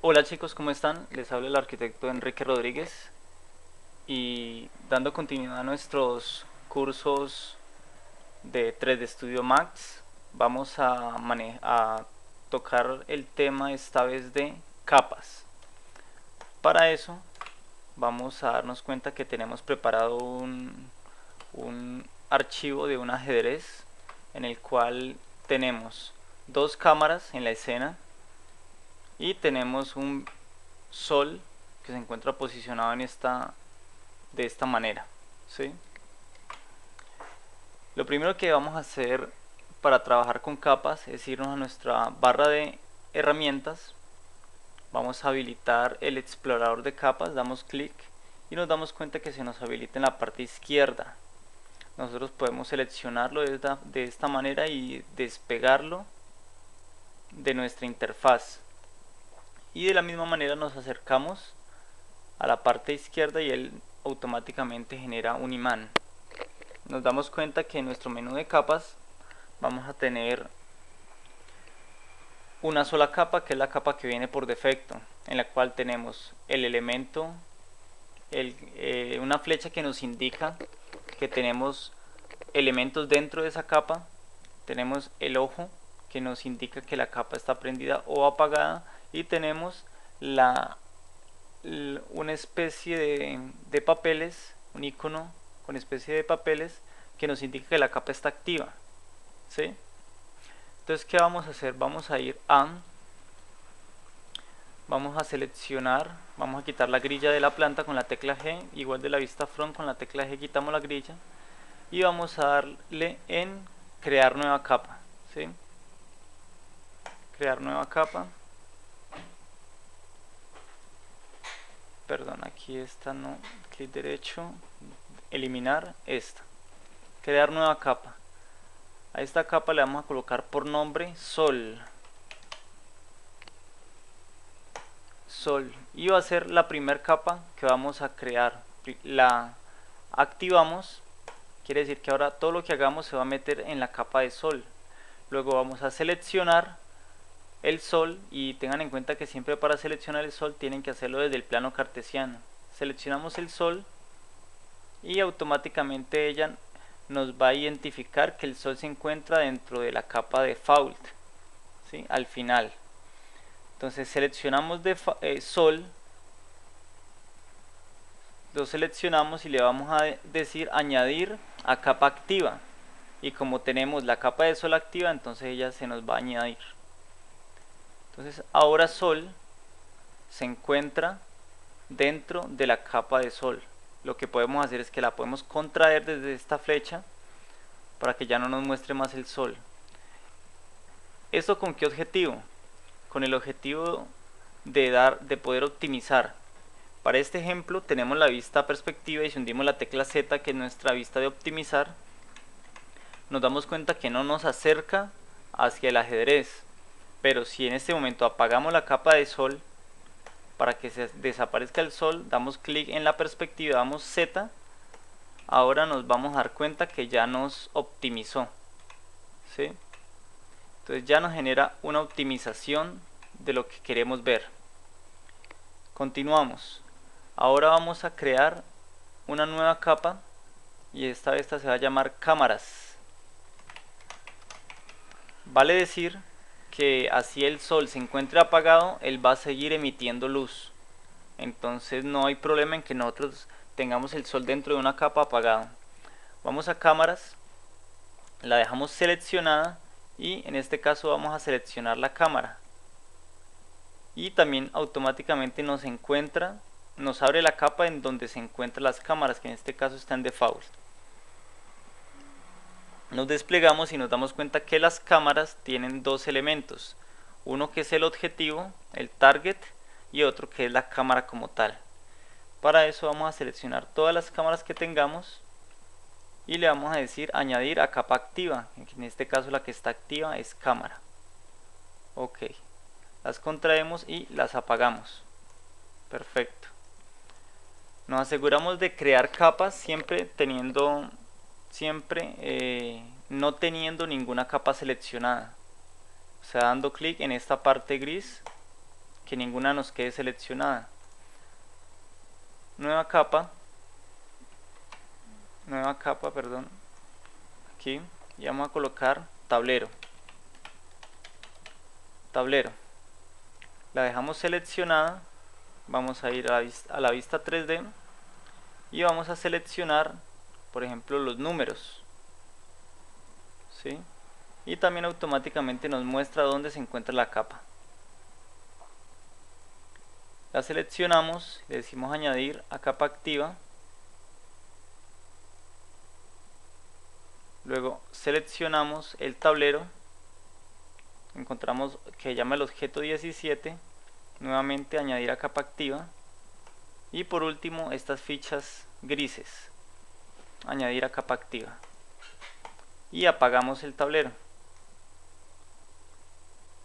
Hola chicos, ¿cómo están? Les habla el arquitecto Enrique Rodríguez y dando continuidad a nuestros cursos de 3D Studio Max, vamos a tocar el tema esta vez de capas. Para eso vamos a darnos cuenta que tenemos preparado un archivo de un ajedrez en el cual tenemos dos cámaras en la escena y tenemos un sol que se encuentra posicionado de esta manera, ¿sí? Lo primero que vamos a hacer para trabajar con capas es irnos a nuestra barra de herramientas. Vamos a habilitar el explorador de capas, damos clic y nos damos cuenta que se nos habilita en la parte izquierda. Nosotros podemos seleccionarlo de esta manera y despegarlo de nuestra interfaz. Y de la misma manera nos acercamos a la parte izquierda y él automáticamente genera un imán. Nos damos cuenta que en nuestro menú de capas vamos a tener una sola capa, que es la capa que viene por defecto, en la cual tenemos el elemento, una flecha que nos indica que tenemos elementos dentro de esa capa, tenemos el ojo que nos indica que la capa está prendida o apagada, y tenemos la una especie de papeles, un icono con especie de papeles que nos indica que la capa está activa, ¿sí? Entonces, ¿qué vamos a hacer? Vamos a seleccionar, vamos a quitar la grilla de la planta con la tecla G, igual de la vista front con la tecla G quitamos la grilla y vamos a darle en crear nueva capa, ¿sí? Crear nueva capa. Perdón, aquí esta no, clic derecho, eliminar esta, crear nueva capa. A esta capa le vamos a colocar por nombre sol, y va a ser la primera capa que vamos a crear. La activamos, quiere decir que ahora todo lo que hagamos se va a meter en la capa de sol. Luego vamos a seleccionar el sol, y tengan en cuenta que siempre para seleccionar el sol tienen que hacerlo desde el plano cartesiano. Seleccionamos el sol y automáticamente ella nos va a identificar que el sol se encuentra dentro de la capa de default, ¿sí? Al final. Entonces seleccionamos sol, lo seleccionamos y le vamos a decir añadir a capa activa. Y como tenemos la capa de sol activa, entonces ella se nos va a añadir. Entonces ahora sol se encuentra dentro de la capa de sol. Lo que podemos hacer es que la podemos contraer desde esta flecha para que ya no nos muestre más el sol. ¿Esto con qué objetivo? Con el objetivo de poder optimizar. Para este ejemplo tenemos la vista perspectiva, y si hundimos la tecla Z, que es nuestra vista de optimizar, nos damos cuenta que no nos acerca hacia el ajedrez. Pero si en este momento apagamos la capa de sol para que se desaparezca el sol, damos clic en la perspectiva, damos Z, ahora nos vamos a dar cuenta que ya nos optimizó, ¿sí? Entonces ya nos genera una optimización de lo que queremos ver. Continuamos. Ahora vamos a crear una nueva capa, y esta vez se va a llamar cámaras. Vale decir que así el sol se encuentre apagado, él va a seguir emitiendo luz. Entonces no hay problema en que nosotros tengamos el sol dentro de una capa apagado. Vamos a cámaras, la dejamos seleccionada y en este caso vamos a seleccionar la cámara. Y también automáticamente nos abre la capa en donde se encuentran las cámaras, que en este caso está en default. Nos desplegamos y nos damos cuenta que las cámaras tienen dos elementos, uno que es el objetivo, el target, y otro que es la cámara como tal. Para eso vamos a seleccionar todas las cámaras que tengamos y le vamos a decir añadir a capa activa, en este caso la que está activa es cámara. Ok, las contraemos y las apagamos. Perfecto. Nos aseguramos de crear capas no teniendo ninguna capa seleccionada, o sea, dando clic en esta parte gris que ninguna nos quede seleccionada. Nueva capa, perdón, aquí, y vamos a colocar tablero, la dejamos seleccionada, vamos a ir a la vista 3D y vamos a seleccionar, por ejemplo, los números, ¿sí? Y también automáticamente nos muestra dónde se encuentra la capa. La seleccionamos, le decimos añadir a capa activa, luego seleccionamos el tablero, encontramos que llama el objeto 17, nuevamente añadir a capa activa, y por último estas fichas grises, añadir a capa activa, y apagamos el tablero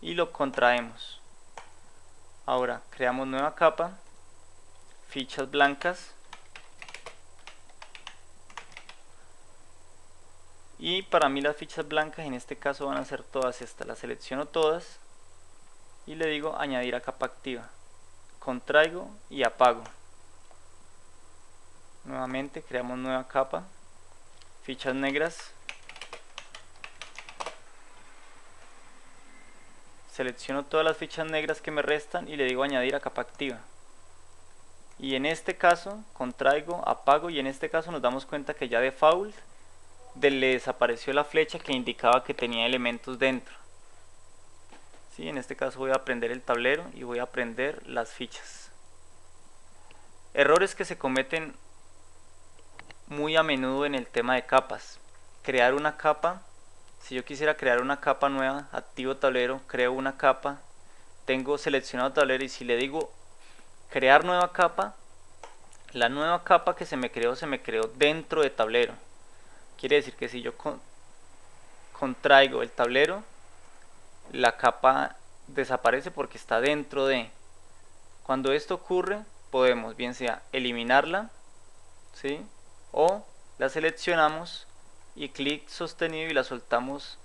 y lo contraemos. Ahora creamos nueva capa, fichas blancas, y para mí las fichas blancas en este caso van a ser todas estas. Las selecciono todas y le digo añadir a capa activa, contraigo y apago. Nuevamente creamos nueva capa, fichas negras, selecciono todas las fichas negras que me restan y le digo añadir a capa activa, y en este caso contraigo, apago, y en este caso nos damos cuenta que ya default le desapareció la flecha que indicaba que tenía elementos dentro. ¿Sí? En este caso voy a prender el tablero y voy a prender las fichas. Errores que se cometen muy a menudo en el tema de capas: crear una capa. Si yo quisiera crear una capa nueva, activo tablero, creo una capa, tengo seleccionado tablero, y si le digo crear nueva capa, la nueva capa que se me creó dentro de tablero. Quiere decir que si yo contraigo el tablero, la capa desaparece porque está dentro de. Cuando esto ocurre, podemos bien sea eliminarla, ¿sí? O la seleccionamos y clic sostenido y la soltamos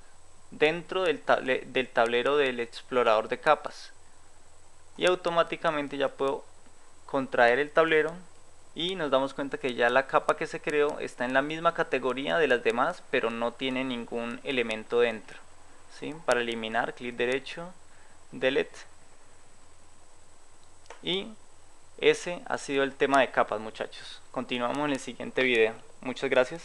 dentro del tablero del explorador de capas, y automáticamente ya puedo contraer el tablero y nos damos cuenta que ya la capa que se creó está en la misma categoría de las demás, pero no tiene ningún elemento dentro. ¿Sí? Para eliminar, clic derecho, delete. Y ese ha sido el tema de capas, muchachos. Continuamos en el siguiente video. Muchas gracias.